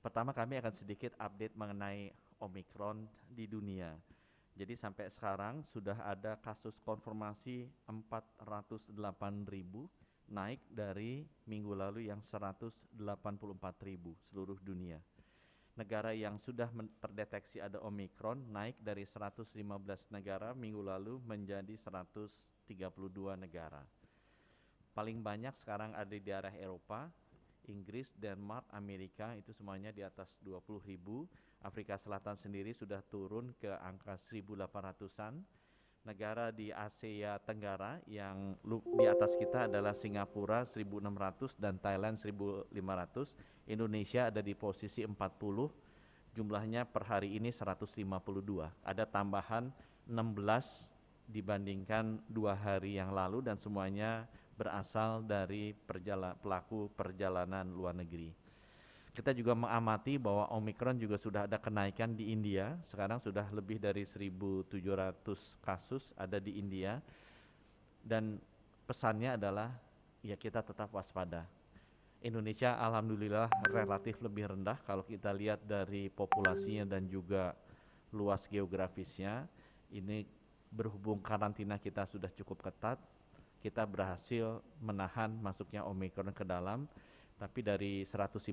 Pertama kami akan sedikit update mengenai Omicron di dunia. Jadi sampai sekarang sudah ada kasus konfirmasi 408.000, naik dari minggu lalu yang 184.000 seluruh dunia. Negara yang sudah terdeteksi ada Omicron naik dari 115 negara minggu lalu menjadi 132 negara. Paling banyak sekarang ada di daerah Eropa, Inggris, Denmark, Amerika, itu semuanya di atas 20.000. Afrika Selatan sendiri sudah turun ke angka 1.800-an. Negara di Asia Tenggara yang di atas kita adalah Singapura 1.600 dan Thailand 1.500. Indonesia ada di posisi 40. Jumlahnya per hari ini 152. Ada tambahan 16 dibandingkan 2 hari yang lalu dan semuanya berasal dari pelaku perjalanan luar negeri. Kita juga mengamati bahwa Omicron juga sudah ada kenaikan di India. Sekarang sudah lebih dari 1.700 kasus ada di India. Dan pesannya adalah ya kita tetap waspada. Indonesia alhamdulillah relatif lebih rendah kalau kita lihat dari populasinya dan juga luas geografisnya. Ini berhubung karantina kita sudah cukup ketat, kita berhasil menahan masuknya Omicron ke dalam, tapi dari 152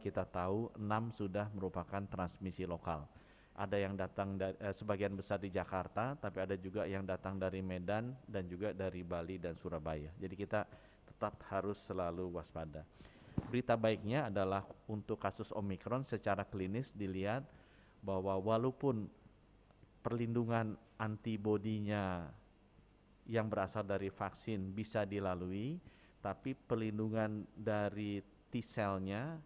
kita tahu 6 sudah merupakan transmisi lokal. Ada yang datang dari sebagian besar di Jakarta, tapi ada juga yang datang dari Medan dan juga dari Bali dan Surabaya. Jadi kita tetap harus selalu waspada. Berita baiknya adalah untuk kasus Omicron secara klinis dilihat bahwa walaupun perlindungan antibodinya yang berasal dari vaksin bisa dilalui, tapi perlindungan dari T-cell-nya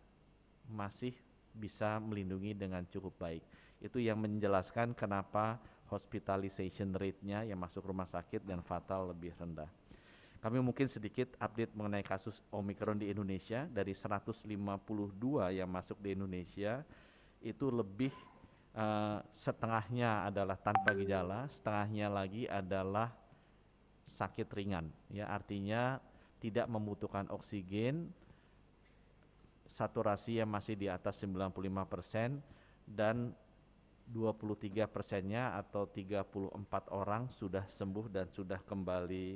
masih bisa melindungi dengan cukup baik. Itu yang menjelaskan kenapa hospitalization rate-nya yang masuk rumah sakit dan fatal lebih rendah. Kami mungkin sedikit update mengenai kasus Omicron di Indonesia. Dari 152 yang masuk di Indonesia, itu lebih setengahnya adalah tanpa gejala, setengahnya lagi adalah sakit ringan, ya artinya tidak membutuhkan oksigen, saturasi yang masih di atas 95% dan 23%-nya atau 34 orang sudah sembuh dan sudah kembali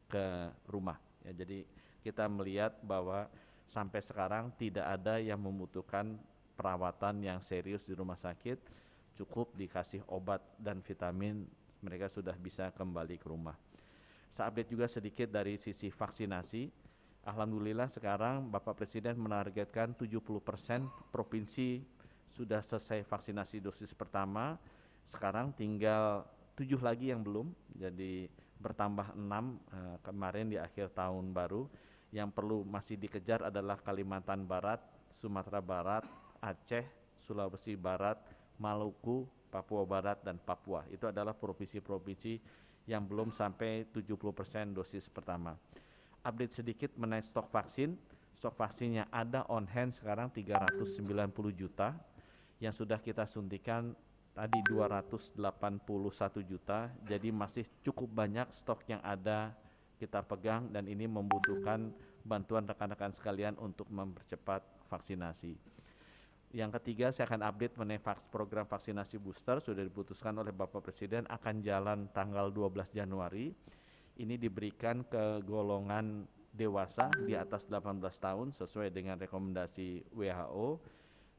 ke rumah. Ya, jadi kita melihat bahwa sampai sekarang tidak ada yang membutuhkan perawatan yang serius di rumah sakit, cukup dikasih obat dan vitamin, mereka sudah bisa kembali ke rumah. Saya update juga sedikit dari sisi vaksinasi. Alhamdulillah sekarang Bapak Presiden menargetkan 70% provinsi sudah selesai vaksinasi dosis pertama. Sekarang tinggal 7 lagi yang belum, jadi bertambah 6 kemarin di akhir tahun baru. Yang perlu masih dikejar adalah Kalimantan Barat, Sumatera Barat, Aceh, Sulawesi Barat, Maluku, Papua Barat, dan Papua. Itu adalah provinsi-provinsi yang belum sampai 70% dosis pertama. Update sedikit mengenai stok vaksin. Stok vaksinnya ada on hand sekarang 390 juta. Yang sudah kita suntikan tadi 281 juta. Jadi masih cukup banyak stok yang ada kita pegang dan ini membutuhkan bantuan rekan-rekan sekalian untuk mempercepat vaksinasi. Yang ketiga, saya akan update mengenai program vaksinasi booster sudah diputuskan oleh Bapak Presiden akan jalan tanggal 12 Januari. Ini diberikan ke golongan dewasa di atas 18 tahun sesuai dengan rekomendasi WHO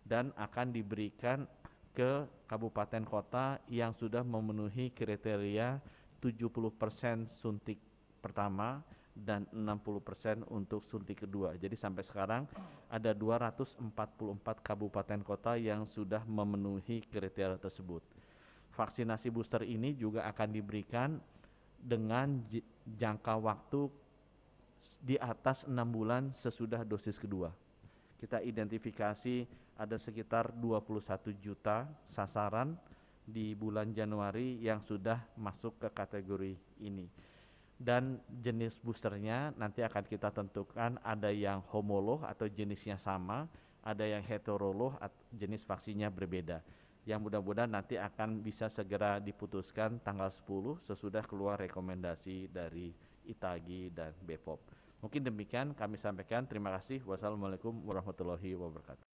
dan akan diberikan ke kabupaten kota yang sudah memenuhi kriteria 70% suntik pertama dan 60% untuk suntik kedua. Jadi sampai sekarang ada 244 kabupaten kota yang sudah memenuhi kriteria tersebut. Vaksinasi booster ini juga akan diberikan dengan jangka waktu di atas 6 bulan sesudah dosis kedua. Kita identifikasi ada sekitar 21 juta sasaran di bulan Januari yang sudah masuk ke kategori ini. Dan jenis boosternya nanti akan kita tentukan, ada yang homolog atau jenisnya sama, ada yang heterolog atau jenis vaksinnya berbeda. Yang mudah-mudahan nanti akan bisa segera diputuskan tanggal 10 sesudah keluar rekomendasi dari ITAGI dan BPOM. Mungkin demikian kami sampaikan. Terima kasih. Wassalamualaikum warahmatullahi wabarakatuh.